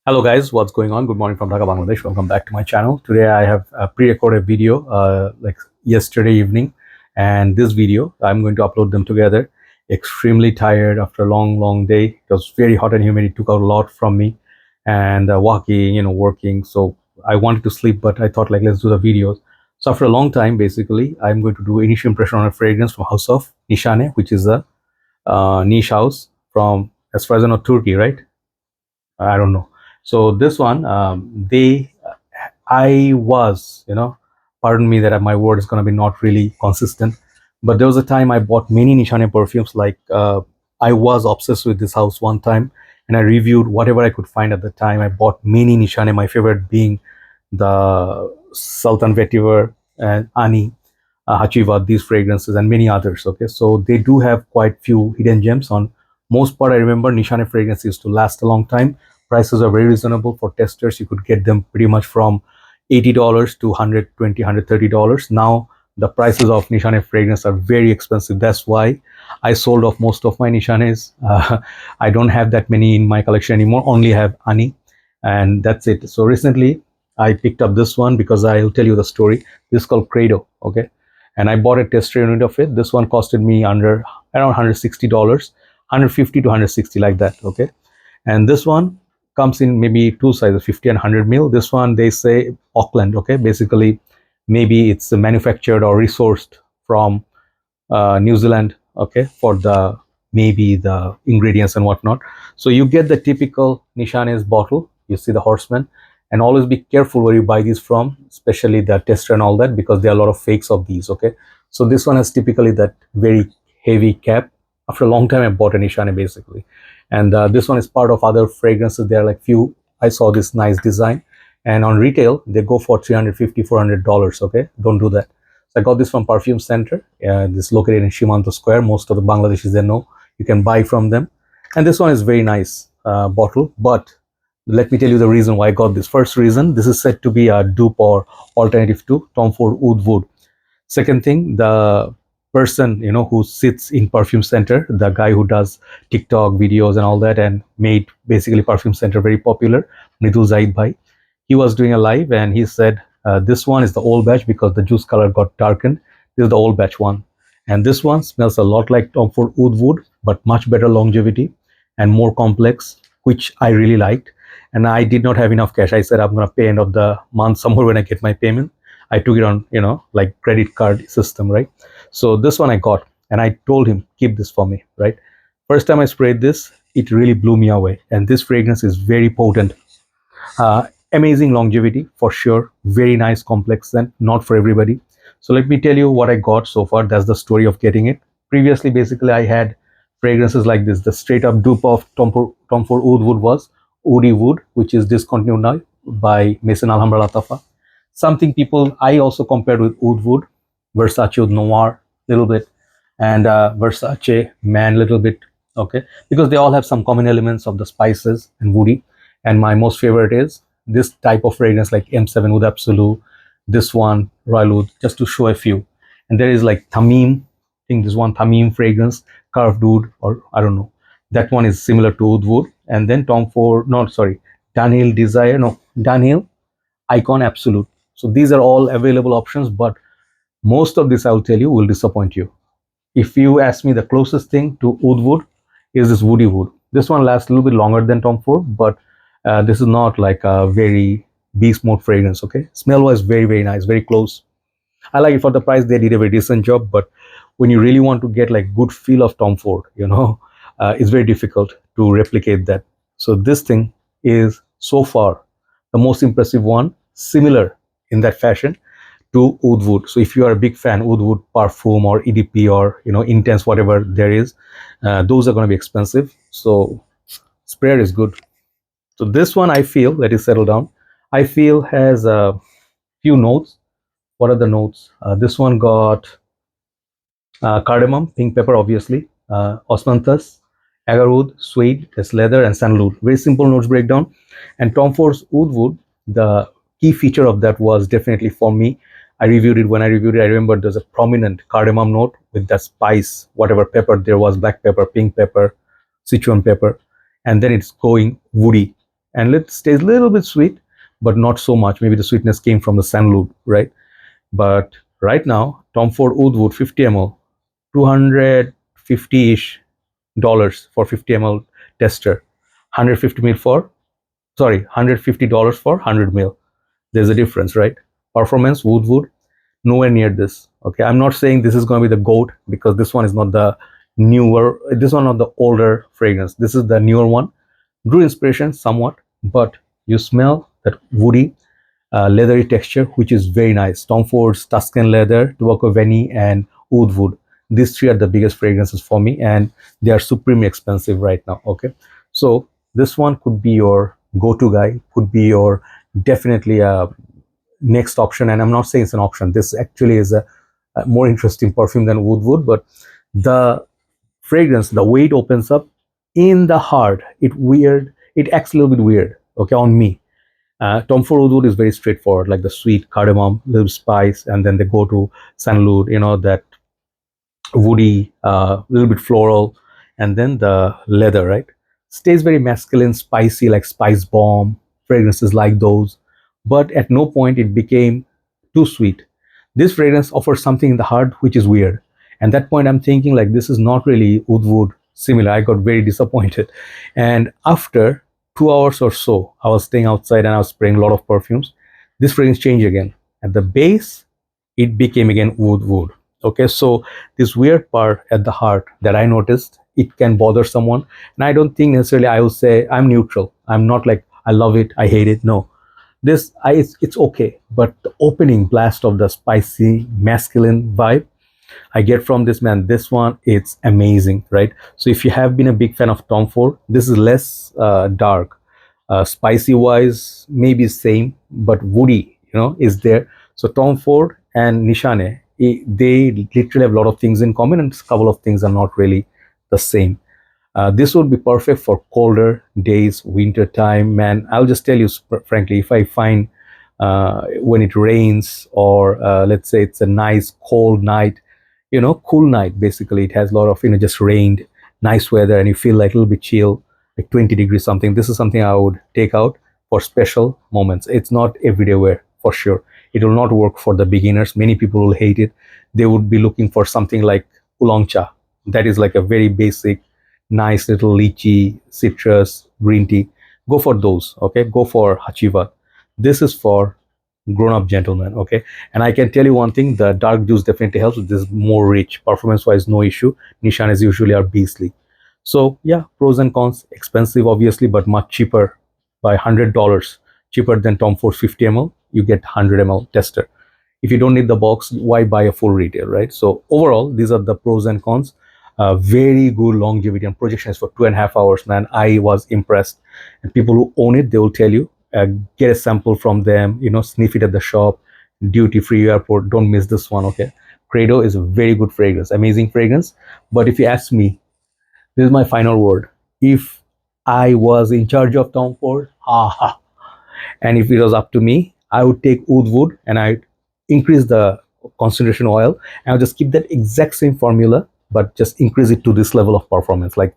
Hello guys, what's going on? Good morning from Dhaka, Bangladesh. Welcome back to my channel. Today I have pre-recorded video like yesterday evening, and this video I'm going to upload them together. Extremely tired after a long day. It was very hot and humid. It took out a lot from me, and walking, working. So I wanted to sleep, but I thought like let's do the videos. So after a long time, basically, I'm going to do initial impression on a fragrance from House of Nishane, which is a niche house from, as far as I know, Turkey, right? I don't know. So this one, I was, pardon me that my word is going to be not really consistent, but there was a time I bought many Nishane perfumes. Like I was obsessed with this house one time, and I reviewed whatever I could find at the time. I bought many Nishane. My favorite being the Sultan Vetiver and Ani, Hachiva, these fragrances, and many others. Okay, so they do have quite few hidden gems. On most part, I remember Nishane fragrances used to last a long time. Prices are very reasonable for testers. You could get them pretty much from $80 to $120, $130. Now the prices of Nishane fragrance are very expensive. That's why I sold off most of my Nishanes. I don't have that many in my collection anymore. Only have Ani, and that's it. So recently I picked up this one because I'll tell you the story. This is called Kredo. Okay, and I bought a tester unit of it. This one costed me around $160, 150 to 160, like that. Okay, and this one comes in maybe two sizes, 50 and 100 mil. This one they say Auckland. Okay, basically maybe it's manufactured or resourced from New Zealand. Okay, for the maybe the ingredients and whatnot. So you get the typical Nishane's bottle. You see the horseman, and always be careful where you buy these from, especially the tester and all that, because there are a lot of fakes of these. Okay, so this one has typically that very heavy cap. After a long time, I bought a Nishane basically, and this one is part of other fragrances. There are like few. I saw this nice design, and on retail they go for $350, $400. Okay, don't do that. So I got this from Perfume Center. This is located in Shimanto Square. Most of the Bangladeshis they know you can buy from them, and this one is very nice bottle. But let me tell you the reason why I got this. First reason, this is said to be a dupe or alternative to Tom Ford Oud Wood. Second thing, the person who sits in Perfume Center, the guy who does TikTok videos and all that, and made basically Perfume Center very popular, Mridul Zaid Bhai, he was doing a live and he said this one is the old batch because the juice color got darkened. This is the old batch one, and this one smells a lot like Tom Ford Oud Wood, but much better longevity and more complex, which I really liked. And I did not have enough cash. I said I'm gonna pay end of the month somewhere when I get my payment. I took it on, like credit card system, right? So this one I got, and I told him, keep this for me, right? First time I sprayed this, it really blew me away. And this fragrance is very potent. Amazing longevity for sure. Very nice complex scent, not for everybody. So let me tell you what I got so far. That's the story of getting it. Previously, basically, I had fragrances like this. The straight up dupe of Tom Ford Oud Wood was Udi Wood, which is discontinued now by Maison Alhambra Latafa. Something people I also compared with Oud Wood, Versace Oud Noir little bit, and Versace Man little bit. Okay, because they all have some common elements of the spices and woody. And my most favorite is this type of fragrance like M7 Oud Absolu, this one Royal Oud, just to show a few. And there is like Tamim. I think this one Tamim fragrance, Carved Oud, or I don't know. That one is similar to Oud Wood. And then Tom Ford, no, sorry, Daniel Desire, no, Daniel Icon Absolute. So these are all available options, but most of this I'll tell you will disappoint you. If you ask me, the closest thing to Oud Wood is this Woody Wood. This one lasts a little bit longer than Tom Ford, but this is not like a very beast mode fragrance. Okay, smell wise very nice, very close. I like it. For the price they did a very decent job, but when you really want to get like good feel of Tom Ford, it's very difficult to replicate that. So this thing is so far the most impressive one, similar in that fashion to Oud Wood. So if you are a big fan, Oud Wood Parfum or EDP or Intense, whatever there is, those are going to be expensive. So sprayer is good. So this one I feel, let it settle down, I feel has a few notes. What are the notes? This one got cardamom, pink pepper, obviously, osmanthus, agarwood, suede, that's leather, and sandalwood. Very simple notes breakdown. And Tom Ford's Oud Wood, the key feature of that was definitely for me. I reviewed it. When I reviewed it, I remember there's a prominent cardamom note with that spice, whatever pepper there was, black pepper, pink pepper, Sichuan pepper, and then it's going woody. and it stays a little bit sweet, but not so much. Maybe the sweetness came from the sandalwood, right? But right now, Tom Ford Oud Wood 50 ml, 250-ish dollars for 50 ml tester, 150 ml for, sorry, $150 for 100 ml. There's a difference, right? Performance, Wood, nowhere near this. Okay, I'm not saying this is going to be the GOAT, because this one is not the newer, this one not the older fragrance. This is the newer one. Drew inspiration somewhat, but you smell that woody, leathery texture, which is very nice. Tom Ford's Tuscan leather, Tobacco Vanille, and Oud Wood. These three are the biggest fragrances for me, and they are supremely expensive right now. Okay, so this one could be your go-to guy, could be your definitely a next option. And I'm not saying it's an option. This actually is a more interesting perfume than Wood, but the fragrance, the way it opens up in the heart, it acts a little bit weird, okay, on me. Tom Ford Oud Wood is very straightforward, like the sweet cardamom, little spice, and then they go to sandalwood, that woody, little bit floral, and then the leather, right? Stays very masculine, spicy, like spice bomb, fragrances like those. But at no point it became too sweet. This fragrance offers something in the heart which is weird. And that point I'm thinking like this is not really Oud Wood similar. I got very disappointed. And after 2 hours or so, I was staying outside and I was spraying a lot of perfumes. This fragrance changed again. At the base, it became again Wood. Okay, so this weird part at the heart that I noticed, it can bother someone. And I don't think necessarily I will say I'm neutral. I'm not like I love it, I hate it. No, it's okay. But the opening blast of the spicy masculine vibe I get from this, man, this one, it's amazing, right? So if you have been a big fan of Tom Ford, this is less dark. Spicy wise, maybe same, but woody, is there. So Tom Ford and Nishane, they literally have a lot of things in common, and a couple of things are not really the same. This would be perfect for colder days, winter time, man. I'll just tell you frankly, if I find when it rains, or let's say it's a nice cold night, cool night, basically it has a lot of, just rained, nice weather, and you feel like a little bit chill, like 20 degrees something. This is something I would take out for special moments. It's not everyday wear for sure. It will not work for the beginners. Many people will hate it. They would be looking for something like oolong cha. That is like a very basic, nice little lychee, citrus, green tea. Go for those, okay? Go for hachiva. This is for grown-up gentlemen, okay? And I can tell you one thing, the dark juice definitely helps. This is more rich. Performance-wise, no issue. Nishan is usually our beastly. So yeah, pros and cons. Expensive, obviously, but much cheaper by $100. Cheaper than Tom Ford's 50 ml. You get 100 ml tester. If you don't need the box, why buy a full retail, right? So overall, these are the pros and cons. Very good longevity, and projection is for 2.5 hours, man. I was impressed. And people who own it, they will tell you, get a sample from them, sniff it at the shop, duty free airport. Don't miss this one, okay? Kredo is a very good fragrance, amazing fragrance. But if you ask me, this is my final word. If I was in charge of Tom Ford, and if it was up to me, I would take Oud Wood and I'd increase the concentration oil, and I'll just keep that exact same formula, but just increase it to this level of performance, like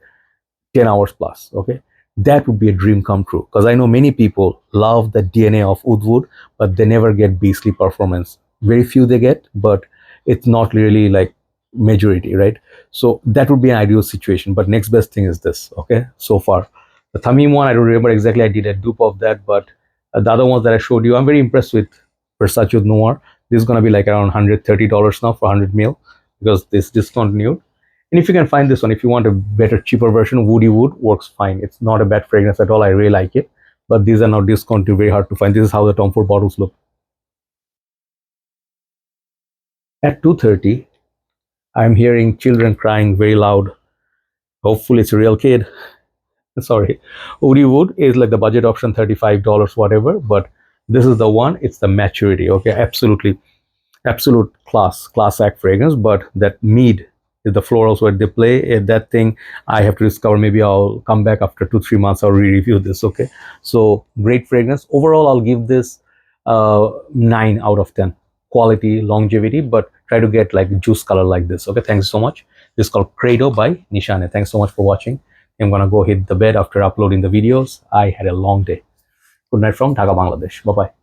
10 hours plus, okay? That would be a dream come true, because I know many people love the DNA of Oud Wood, but they never get beastly performance. Very few they get, but it's not really like majority, right? So that would be an ideal situation. But next best thing is this, okay? So far, the Thamim one, I don't remember exactly. I did a dupe of that, but the other ones that I showed you, I'm very impressed with Versace Oud Noir. This is going to be like around $130 now for 100 ml, because this discontinued. And if you can find this one, if you want a better, cheaper version, Woody Wood works fine. It's not a bad fragrance at all. I really like it. But these are now discounted, very hard to find. This is how the Tom Ford bottles look. At 2:30, I'm hearing children crying very loud. Hopefully it's a real kid. Sorry. Woody Wood is like the budget option, $35, whatever. But this is the one. It's the maturity. Okay, absolutely. Absolute class act fragrance. But that mead, the florals where they play, that thing I have to discover. Maybe I'll come back after 2-3 months. I'll re-review this. Okay, so great fragrance overall. I'll give this 9 out of 10. Quality, longevity, but try to get like juice color like this. Okay, thanks so much. This is called Kredo by Nishane. Thanks so much for watching. I'm gonna go hit the bed after uploading the videos. I had a long day. Good night from Dhaka, Bangladesh. Bye bye.